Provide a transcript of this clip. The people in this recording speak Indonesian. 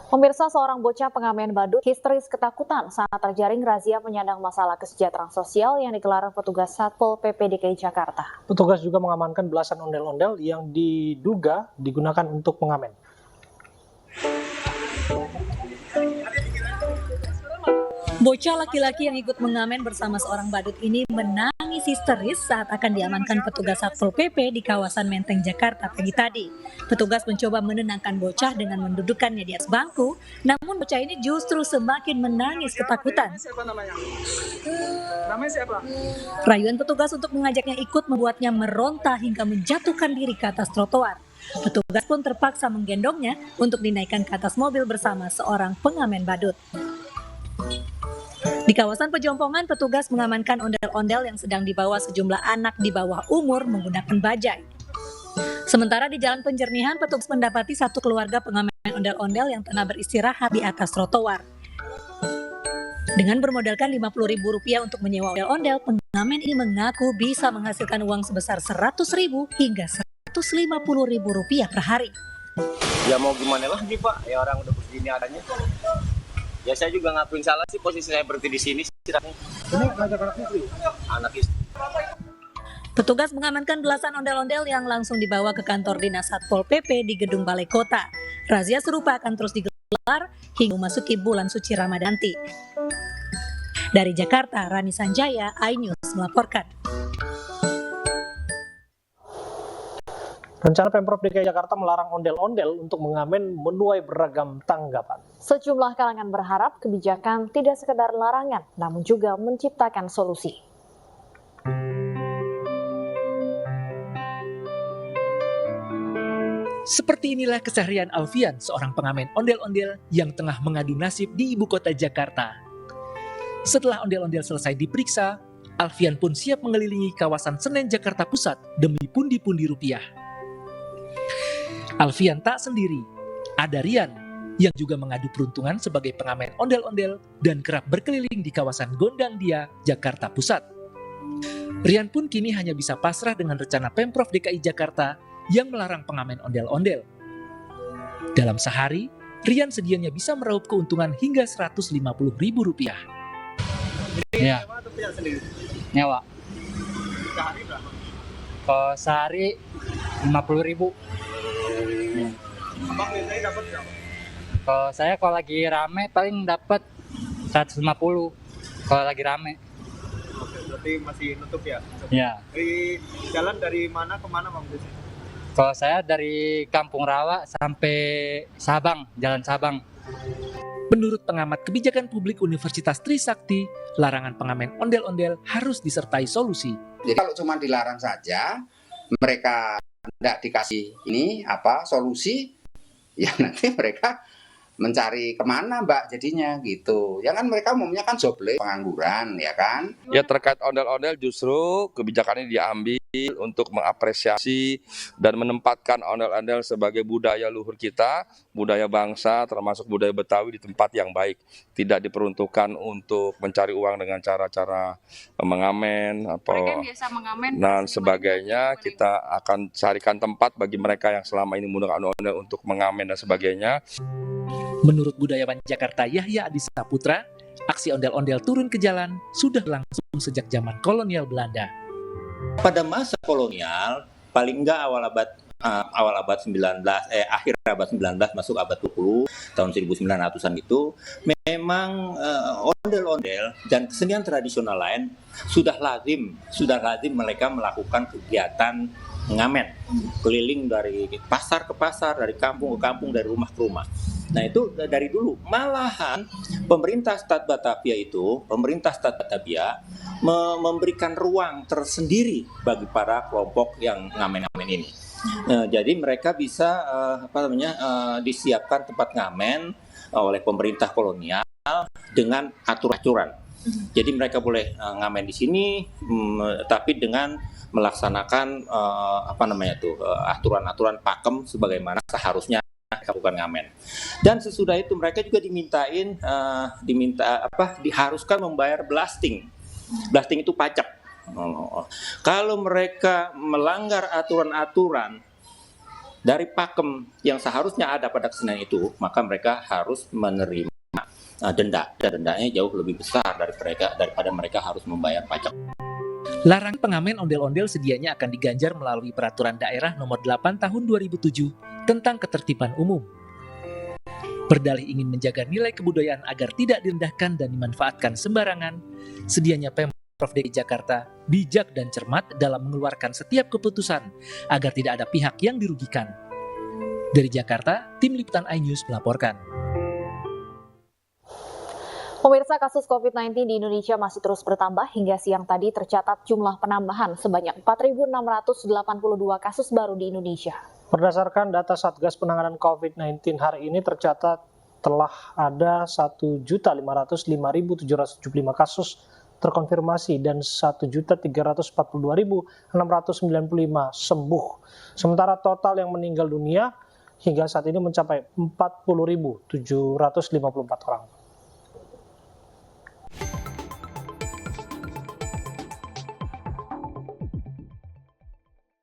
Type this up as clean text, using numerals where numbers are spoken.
Pemirsa, seorang bocah pengamen badut histeris ketakutan saat terjaring razia penyandang masalah kesejahteraan sosial yang digelar petugas Satpol PP DKI Jakarta. Petugas juga mengamankan belasan ondel-ondel yang diduga digunakan untuk pengamen. Bocah laki-laki yang ikut mengamen bersama seorang badut ini menangis histeris saat akan diamankan petugas Satpol PP di kawasan Menteng, Jakarta pagi tadi. Petugas mencoba menenangkan bocah dengan mendudukkannya di atas bangku, namun bocah ini justru semakin menangis ketakutan. Namanya siapa? Rayuan petugas untuk mengajaknya ikut membuatnya meronta hingga menjatuhkan diri ke atas trotoar. Petugas pun terpaksa menggendongnya untuk dinaikkan ke atas mobil bersama seorang pengamen badut. Di kawasan Pejompongan, petugas mengamankan ondel-ondel yang sedang dibawa sejumlah anak di bawah umur menggunakan bajai. Sementara di Jalan Penjernihan, petugas mendapati satu keluarga pengamen ondel-ondel yang tengah beristirahat di atas trotoar. Dengan bermodalkan Rp50.000 untuk menyewa ondel-ondel, pengamen ini mengaku bisa menghasilkan uang sebesar Rp100.000 hingga Rp150.000 per hari. Ya mau gimana lagi Pak, ya orang udah begini adanya. Ya saya juga ngakuin salah sih, posisi saya berhenti di sini. Ini ngajak anak istri? Anak istri. Petugas mengamankan belasan ondel-ondel yang langsung dibawa ke kantor dinas Satpol PP di Gedung Balai Kota. Razia serupa akan terus digelar hingga memasuki bulan suci Ramadan. Dari Jakarta, Rani Sanjaya, iNews melaporkan. Rencana Pemprov DKI Jakarta melarang ondel-ondel untuk mengamen menuai beragam tanggapan. Sejumlah kalangan berharap kebijakan tidak sekedar larangan, namun juga menciptakan solusi. Seperti inilah keseharian Alfian, seorang pengamen ondel-ondel yang tengah mengadu nasib di ibu kota Jakarta. Setelah ondel-ondel selesai diperiksa, Alfian pun siap mengelilingi kawasan Senen, Jakarta Pusat demi pundi-pundi rupiah. Alfian tak sendiri, ada Rian yang juga mengadu peruntungan sebagai pengamen ondel-ondel dan kerap berkeliling di kawasan Gondangdia, Jakarta Pusat. Rian pun kini hanya bisa pasrah dengan rencana Pemprov DKI Jakarta yang melarang pengamen ondel-ondel. Dalam sehari, Rian sedianya bisa meraup keuntungan hingga Rp150.000. Ya. Nyawa. Sehari berapa? Kalau sehari 50.000. Abang biasanya dapat berapa? Kalau saya kalau lagi rame paling dapat 150. Kalau lagi rame. Oke, berarti masih nutup ya? Ya. Dari jalan dari mana ke mana Bang biasanya? Kalau saya dari Kampung Rawa sampai Sabang, Jalan Sabang. Menurut pengamat kebijakan publik Universitas Trisakti, larangan pengamen ondel-ondel harus disertai solusi. Jadi kalau cuma dilarang saja, mereka tidak dikasih solusi, ya nanti mereka mencari kemana Mbak jadinya gitu. Ya kan mereka umumnya kan jobless, pengangguran ya kan. Ya terkait ondel-ondel justru kebijakan ini diambil untuk mengapresiasi dan menempatkan ondel-ondel sebagai budaya luhur kita, budaya bangsa termasuk budaya Betawi di tempat yang baik. Tidak diperuntukkan untuk mencari uang dengan cara-cara mengamen dan sebagainya. Kita akan carikan tempat bagi mereka yang selama ini menggunakan ondel-ondel untuk mengamen dan sebagainya. Menurut budayawan Jakarta Yahya Adi Saputra, aksi ondel-ondel turun ke jalan sudah langsung sejak zaman kolonial Belanda. Pada masa kolonial, paling enggak awal abad 19, akhir abad 19 masuk abad 20, tahun 1900-an itu, memang ondel-ondel dan kesenian tradisional lain sudah lazim mereka melakukan kegiatan mengamen, keliling dari pasar ke pasar, dari kampung ke kampung, dari rumah ke rumah. Nah itu dari dulu, malahan pemerintah Stad Batavia memberikan ruang tersendiri bagi para kelompok yang ngamen-ngamen ini. Jadi mereka bisa disiapkan tempat ngamen oleh pemerintah kolonial dengan aturan-aturan. Jadi mereka boleh ngamen di sini, tapi dengan melaksanakan aturan-aturan pakem sebagaimana seharusnya bukan ngamen. Dan sesudah itu mereka juga diharuskan membayar blasting. Blasting itu pajak. Kalau mereka melanggar aturan-aturan dari pakem yang seharusnya ada pada kesenian itu, maka mereka harus menerima denda. Dan dendanya jauh lebih besar daripada mereka harus membayar pajak. Larangan pengamen ondel-ondel sedianya akan diganjar melalui Peraturan Daerah Nomor 8 Tahun 2007 tentang Ketertiban Umum. Berdalih ingin menjaga nilai kebudayaan agar tidak direndahkan dan dimanfaatkan sembarangan, sedianya Pemprov DKI Jakarta bijak dan cermat dalam mengeluarkan setiap keputusan agar tidak ada pihak yang dirugikan. Dari Jakarta, Tim Liputan iNews melaporkan. Pemirsa, kasus COVID-19 di Indonesia masih terus bertambah. Hingga siang tadi tercatat jumlah penambahan sebanyak 4.682 kasus baru di Indonesia. Berdasarkan data Satgas Penanganan COVID-19 hari ini tercatat telah ada 1.505.775 kasus terkonfirmasi dan 1.342.695 sembuh. Sementara total yang meninggal dunia hingga saat ini mencapai 40.754 orang.